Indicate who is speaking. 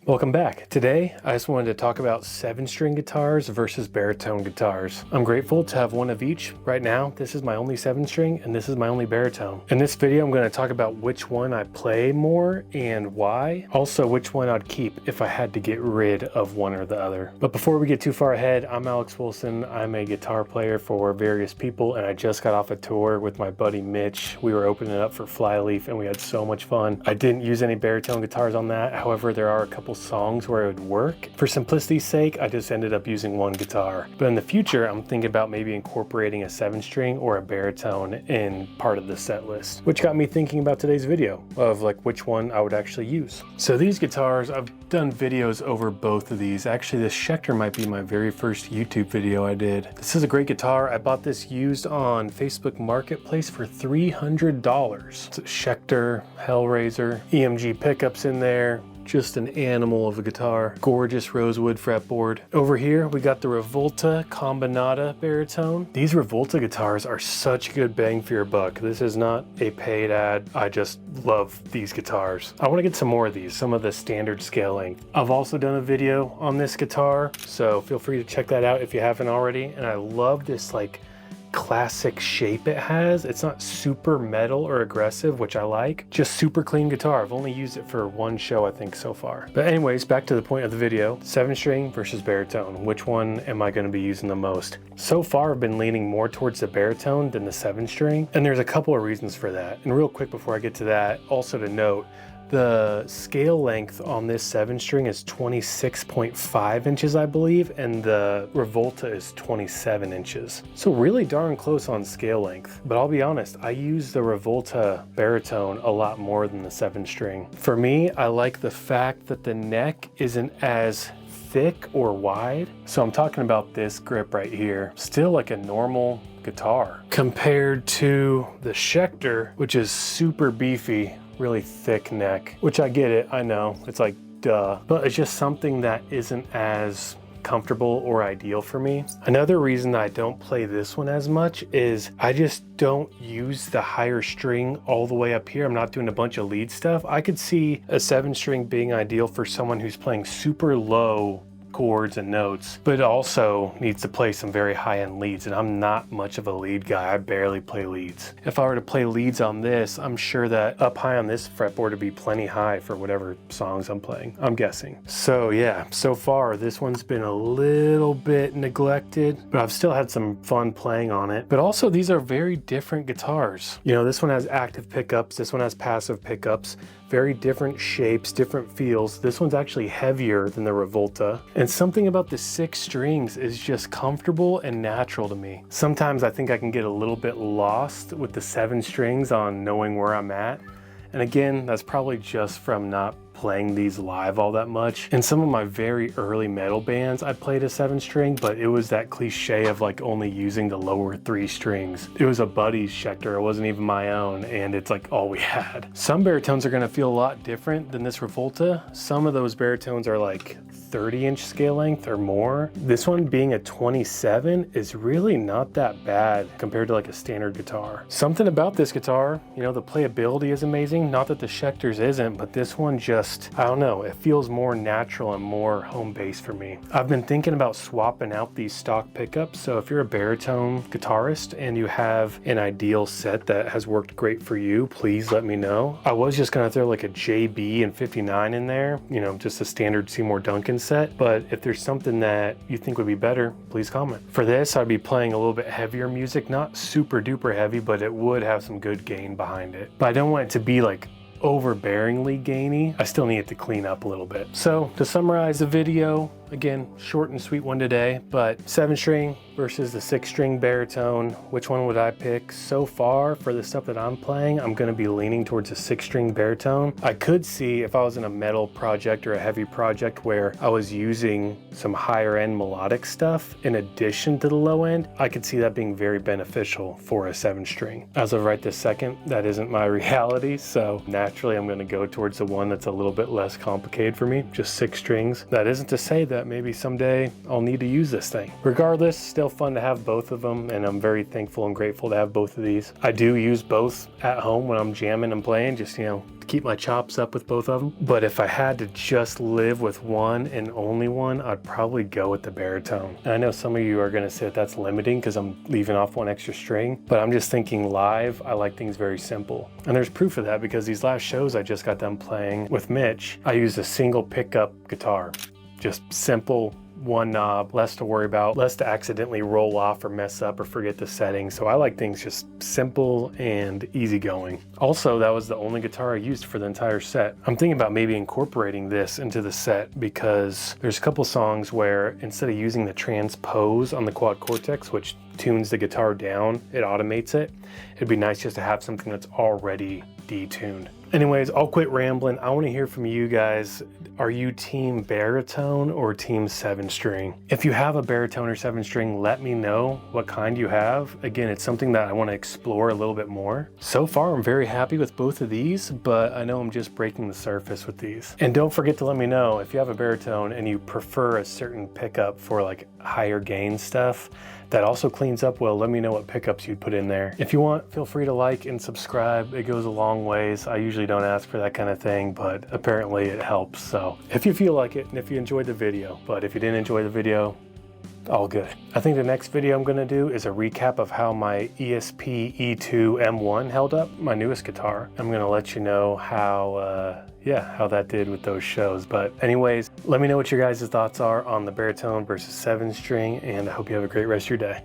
Speaker 1: Welcome back. Today, I just wanted to talk about 7-string guitars versus baritone guitars. I'm grateful to have one of each. Right now, this is my only 7-string and this is my only baritone. In this video, I'm going to talk about which one I play more and why. Also, which one I'd keep if I had to get rid of one or the other. But before we get too far ahead, I'm Alex Wilson. I'm a guitar player for various people and I just got off a tour with my buddy Mitch. We were opening up for Flyleaf and we had so much fun. I didn't use any baritone guitars on that. However, there are a couple songs where it would work. For simplicity's sake, I just ended up using one guitar. But in the future, I'm thinking about maybe incorporating a 7-string or a baritone in part of the set list, which got me thinking about today's video of like which one I would actually use. So these guitars, I've done videos over both of these. Actually, the Schecter might be my very first YouTube video I did. This is a great guitar. I bought this used on Facebook Marketplace for $300. It's a Schecter Hellraiser, EMG pickups in there. Just an animal of a guitar. Gorgeous rosewood fretboard. Over here, we got the Rivolta Combinata baritone. These Rivolta guitars are such good bang for your buck. This is not a paid ad. I just love these guitars. I want to get some more of these, some of the standard scale length. I've also done a video on this guitar, so feel free to check that out if you haven't already. And I love this like classic shape it has. It's not super metal or aggressive, which I like. Just super clean guitar. I've only used it for one show, I think, so far. But anyways, back to the point of the video. 7-string versus baritone. Which one am I going to be using the most? So far, I've been leaning more towards the baritone than the 7-string, and there's a couple of reasons for that. And real quick before I get to that, also to note, the scale length on this 7-string is 26.5 inches, I believe, and the Rivolta is 27 inches. So really darn close on scale length. But I'll be honest, I use the Rivolta baritone a lot more than the 7-string. For me, I like the fact that the neck isn't as thick or wide. So I'm talking about this grip right here. Still like a normal guitar compared to the Schecter, which is super beefy, really thick neck, which I get it, I know, it's like duh, but it's just something that isn't as comfortable or ideal for me. Another reason I don't play this one as much is I just don't use the higher string all the way up here. I'm not doing a bunch of lead stuff. I could see a 7-string being ideal for someone who's playing super low chords and notes, but also needs to play some very high-end leads, and I'm not much of a lead guy. I barely play leads. If I were to play leads on this, I'm sure that up high on this fretboard would be plenty high for whatever songs I'm playing, I'm guessing. So yeah, so far this one's been a little bit neglected, but I've still had some fun playing on it. But also these are very different guitars. You know, this one has active pickups, this one has passive pickups, very different shapes, different feels. This one's actually heavier than the Rivolta. And something about the 6 strings is just comfortable and natural to me. Sometimes I think I can get a little bit lost with the 7 strings on knowing where I'm at. And again, that's probably just from not playing these live all that much. In some of my very early metal bands, I played a 7-string, but it was that cliche of like only using the lower 3 strings. It was a buddy's Schecter, it wasn't even my own, and it's like all we had. Some baritones are gonna feel a lot different than this Rivolta. Some of those baritones are like 30-inch scale length or more. This one being a 27 is really not that bad compared to like a standard guitar. Something about this guitar, you know, the playability is amazing. Not that the Schecter's isn't, but this one just, I don't know, it feels more natural and more home base for me. I've been thinking about swapping out these stock pickups. So if you're a baritone guitarist and you have an ideal set that has worked great for you, please let me know. I was just gonna throw like a JB and 59 in there, you know, just a standard Seymour Duncan set. But if there's something that you think would be better, please comment. For this, I'd be playing a little bit heavier music, not super duper heavy, but it would have some good gain behind it. But I don't want it to be like overbearingly gainy. I still need it to clean up a little bit. So to summarize the video, again, short and sweet one today, but 7-string versus the 6-string baritone, which one would I pick? So far for the stuff that I'm playing, I'm gonna be leaning towards a 6-string baritone. I could see if I was in a metal project or a heavy project where I was using some higher end melodic stuff in addition to the low end, I could see that being very beneficial for a 7-string. As of right this second, that isn't my reality, so naturally I'm gonna go towards the one that's a little bit less complicated for me, just 6 strings. That isn't to say that that maybe someday I'll need to use this thing. Regardless, still fun to have both of them, and I'm very thankful and grateful to have both of these. I do use both at home when I'm jamming and playing, just, you know, to keep my chops up with both of them. But if I had to just live with one and only one, I'd probably go with the baritone. And I know some of you are gonna say that's limiting because I'm leaving off one extra string, but I'm just thinking live, I like things very simple. And there's proof of that because these last shows I just got done playing with Mitch, I used a single pickup guitar. Just simple, one knob, less to worry about, less to accidentally roll off or mess up or forget the settings. So I like things just simple and easygoing. Also, that was the only guitar I used for the entire set. I'm thinking about maybe incorporating this into the set because there's a couple songs where instead of using the transpose on the quad cortex, which tunes the guitar down, it automates it. It'd be nice just to have something that's already detuned. Anyways, I'll quit rambling. I want to hear from you guys. Are you team baritone or team 7-string? If you have a baritone or 7-string, let me know what kind you have. Again, it's something that I want to explore a little bit more. So far, I'm very happy with both of these, but I know I'm just breaking the surface with these. And don't forget to let me know if you have a baritone and you prefer a certain pickup for like higher gain stuff that also cleans up well. Let me know what pickups you'd put in there. If you want, feel free to like and subscribe. It goes a long ways. I usually don't ask for that kind of thing, but apparently it helps. So if you feel like it and if you enjoyed the video, but if you didn't enjoy the video, all good. I think the next video I'm gonna do is a recap of how my ESP E2 M1 held up, my newest guitar. I'm gonna let you know how that did with those shows. But anyways, let me know what your guys' thoughts are on the baritone versus 7-string, and I hope you have a great rest of your day.